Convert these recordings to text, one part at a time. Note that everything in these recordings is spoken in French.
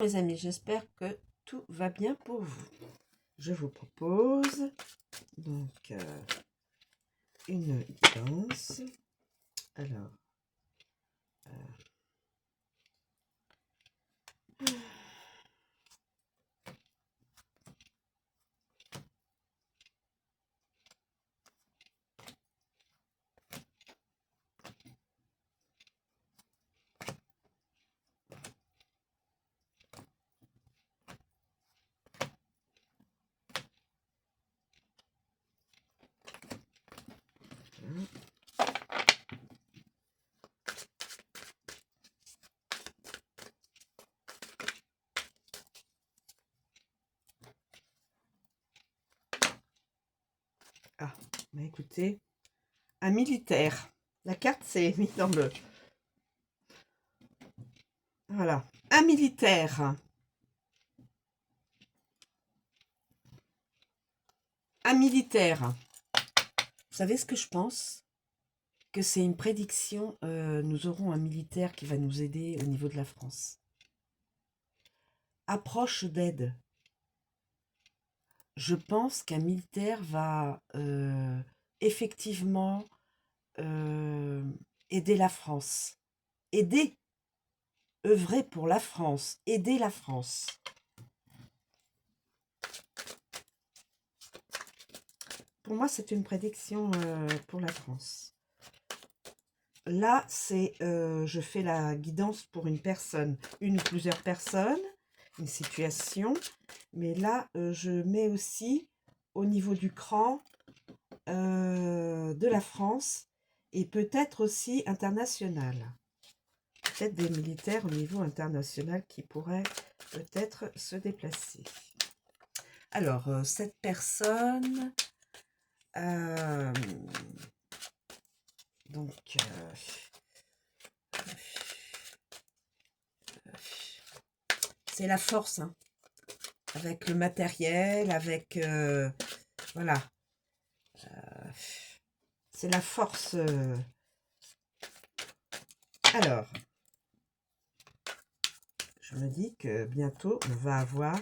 Les amis, j'espère que tout va bien pour vous. Je vous propose donc une guidance. Alors, bah écoutez, un militaire. La carte c'est mis dans le... Voilà, un militaire. Un militaire. Vous savez ce que je pense? Que c'est une prédiction. Nous aurons un militaire qui va nous aider au niveau de la France. Approche d'aide. Je pense qu'un militaire va effectivement aider la France. Aider, œuvrer pour la France, aider la France. Pour moi, c'est une prédiction pour la France. Là, c'est je fais la guidance pour une personne, une ou plusieurs personnes, une situation. Mais là, je mets aussi au niveau du cran de la France et peut-être aussi international. Peut-être des militaires au niveau international qui pourraient peut-être se déplacer. Alors, cette personne, donc, c'est la force, hein, avec le matériel, avec, voilà, c'est la force. Alors, je me dis que bientôt, on va avoir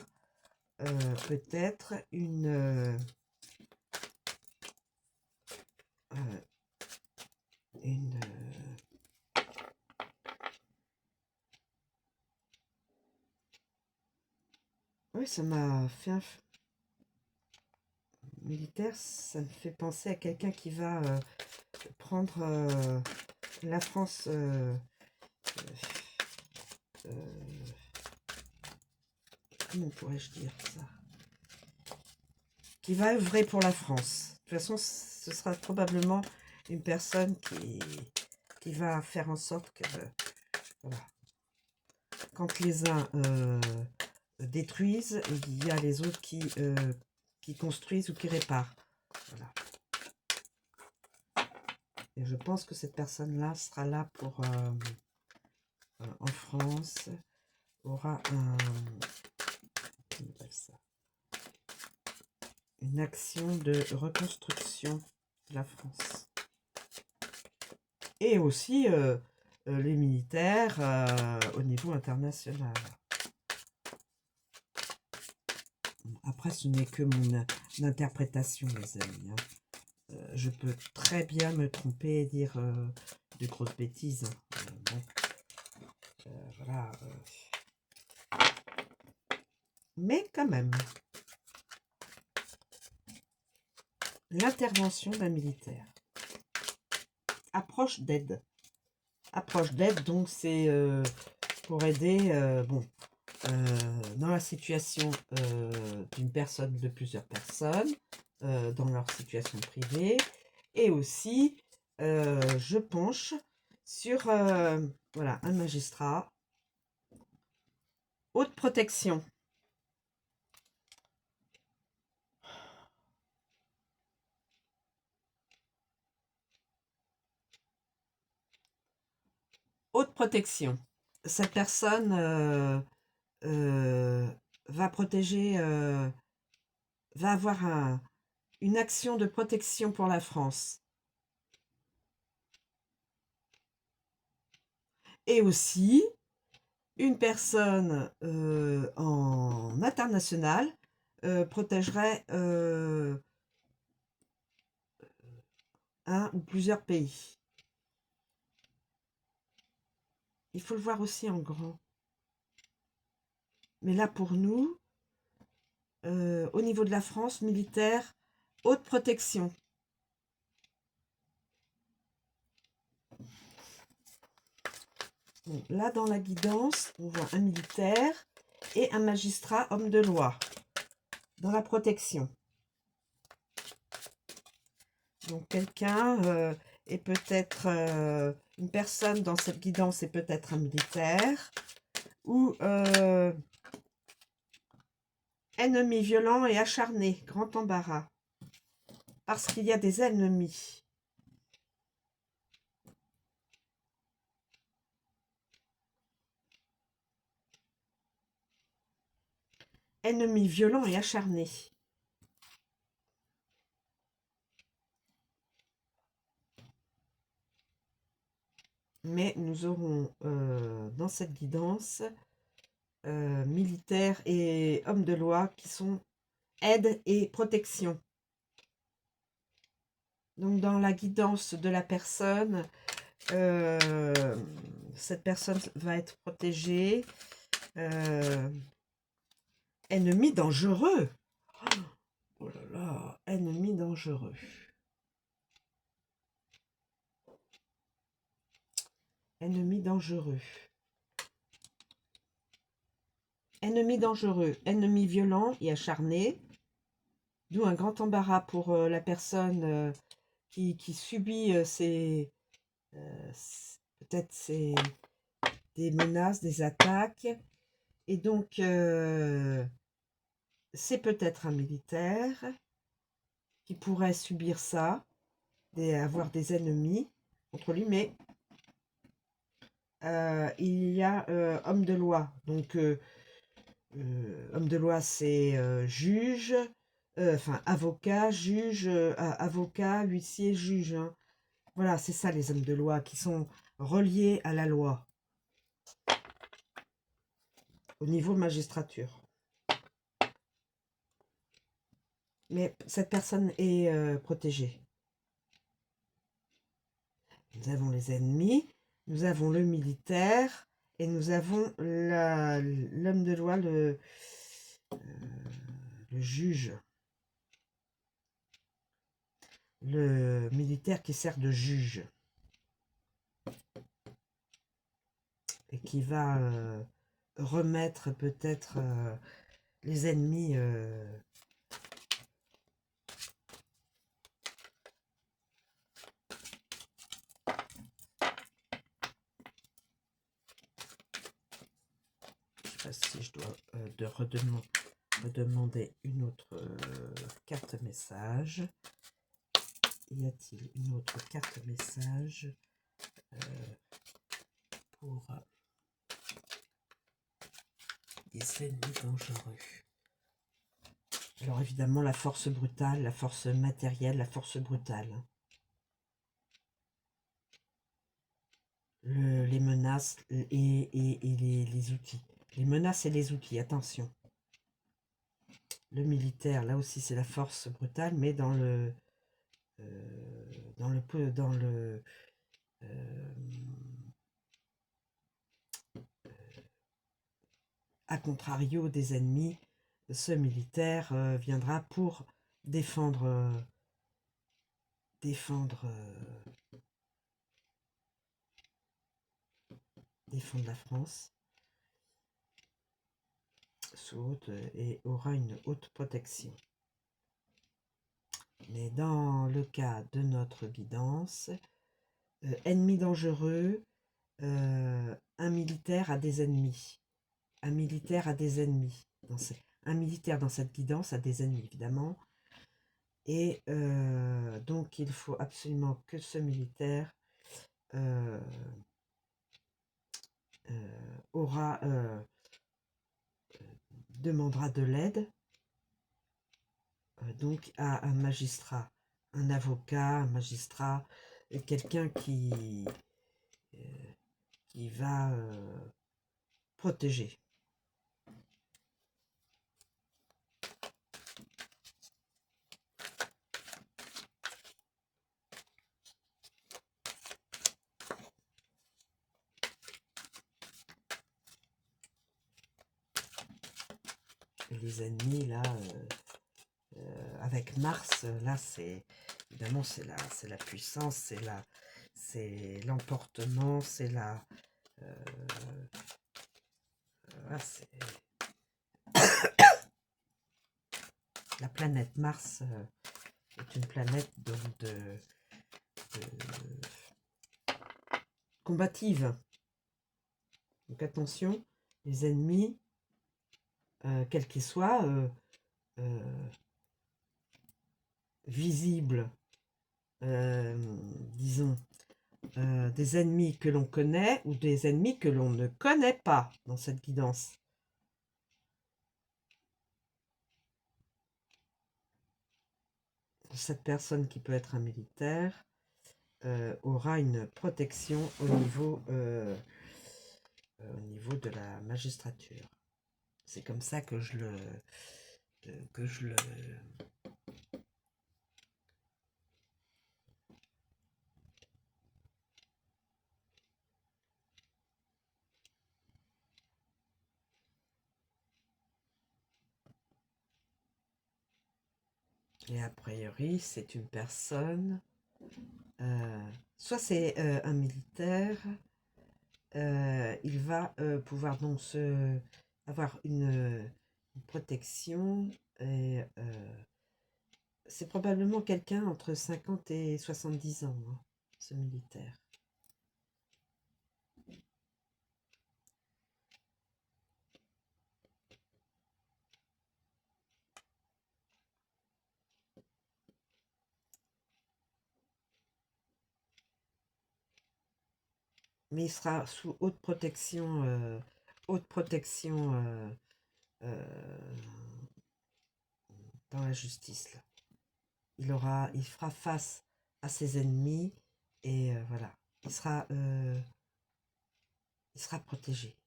peut-être une oui, ça m'a fait un militaire, ça me fait penser à quelqu'un qui va prendre la France comment pourrais-je dire ça? Qui va œuvrer pour la France. De toute façon, ce sera probablement une personne qui va faire en sorte que voilà. Quand les uns détruisent, il y a les autres qui construisent ou qui réparent. Voilà. Et je pense que cette personne-là sera là pour, en France, aura une action de reconstruction de la France. Et aussi les militaires au niveau international. Après, ce n'est que mon interprétation, les amis. Hein. Je peux très bien me tromper et dire de grosses bêtises. Bon, voilà. Mais quand même, l'intervention d'un militaire. Approche d'aide. Approche d'aide, donc c'est pour aider, bon, dans la situation d'une personne, de plusieurs personnes, dans leur situation privée, et aussi, je penche sur, voilà, un magistrat, haute protection. Haute protection. Cette personne va protéger, va avoir une action de protection pour la France. Et aussi, Une personne en international protégerait un ou plusieurs pays. Il faut le voir aussi en grand. Mais là, pour nous, au niveau de la France, militaire, haute protection. Bon, là, dans la guidance, on voit un militaire et un magistrat homme de loi dans la protection. Donc, quelqu'un est peut-être une personne dans cette guidance est peut-être un militaire ou ennemi violent et acharné, grand embarras, parce qu'il y a des ennemis. Ennemi violent et acharné. Mais nous aurons dans cette guidance militaires et hommes de loi qui sont aide et protection. Donc dans la guidance de la personne, cette personne va être protégée. Ennemi dangereux. Oh là là, ennemi dangereux. Ennemi dangereux. Ennemi dangereux, ennemi violent et acharné. D'où un grand embarras pour la personne qui subit peut-être des menaces, des attaques. Et donc, c'est peut-être un militaire qui pourrait subir ça, avoir des ennemis contre lui, mais il y a homme de loi. Donc, homme de loi, c'est juge, enfin avocat, juge, avocat, huissier, juge. Hein. Voilà, c'est ça les hommes de loi qui sont reliés à la loi au niveau magistrature. Mais cette personne est protégée. Nous avons les ennemis, nous avons le militaire et nous avons l'homme de loi, le juge. Le militaire qui sert de juge. Et qui va remettre peut-être les ennemis je sais pas si je dois redemander une autre carte message. Y a-t-il une autre carte message pour des ennemis dangereux? Alors évidemment la force brutale, la force matérielle, la force brutale. Les menaces et les outils. Les menaces et les outils, attention. Le militaire, là aussi c'est la force brutale, mais dans le à contrario des ennemis, ce militaire viendra pour défendre la France sous haute et aura une haute protection. Mais dans le cas de notre guidance, ennemi dangereux, un militaire a des ennemis. Un militaire a des ennemis. Un militaire dans cette guidance a des ennemis, évidemment. Et donc, il faut absolument que ce militaire demandera de l'aide donc à un magistrat, un avocat, un magistrat, quelqu'un qui va protégé. Et les ennemis, là, avec Mars, là, c'est évidemment, c'est la puissance, c'est l'emportement, c'est c'est la planète Mars est une planète donc de combative. Donc attention, les ennemis, quels qu'ils soient, visibles, disons, des ennemis que l'on connaît ou des ennemis que l'on ne connaît pas dans cette guidance. Cette personne qui peut être un militaire aura une protection au niveau de la magistrature. C'est comme ça que je le... Et a priori, c'est une personne... soit c'est un militaire, il va pouvoir donc avoir une protection, et c'est probablement quelqu'un entre 50 et 70 ans, hein, ce militaire. Mais il sera sous haute protection dans la justice, là. Il fera face à ses ennemis et voilà, il sera protégé.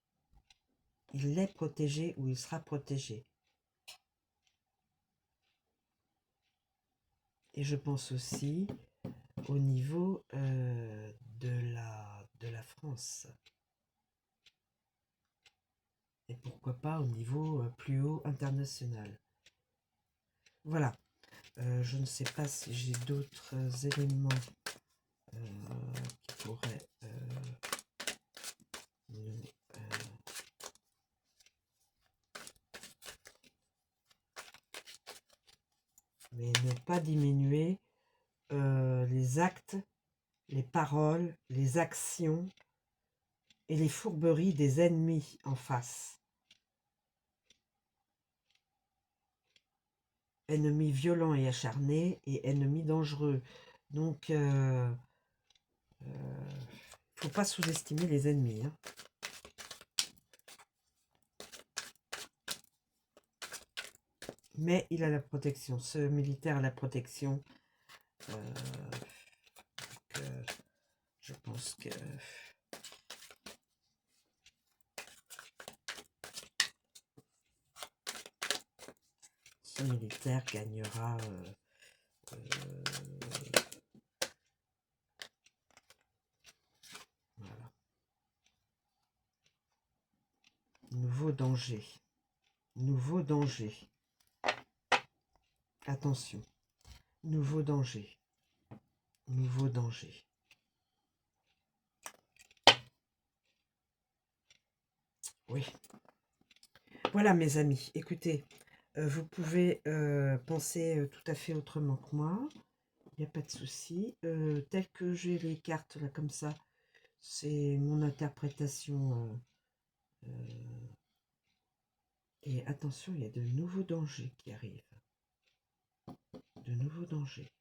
Il est protégé ou il sera protégé. Et je pense aussi au niveau de la France. Et pourquoi pas au niveau plus haut international. Voilà. Je ne sais pas si j'ai d'autres éléments qui pourraient nous... mais ne pas diminuer les actes, les paroles, les actions et les fourberies des ennemis en face. Ennemis violents et acharnés et ennemis dangereux. Donc, faut pas sous-estimer les ennemis, hein. Mais il a la protection. Ce militaire a la protection. Je pense que... ce militaire gagnera... voilà. Nouveau danger. Nouveau danger. Attention. Nouveau danger. Nouveau danger. Oui. Voilà mes amis. Écoutez, vous pouvez penser tout à fait autrement que moi. Il n'y a pas de souci. Tel que j'ai les cartes là comme ça, c'est mon interprétation. Et attention, il y a de nouveaux dangers qui arrivent. De nouveaux dangers.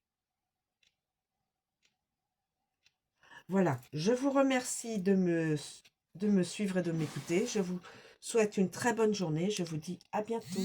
Voilà, je vous remercie de me suivre et de m'écouter. Je vous souhaite une très bonne journée. Je vous dis à bientôt.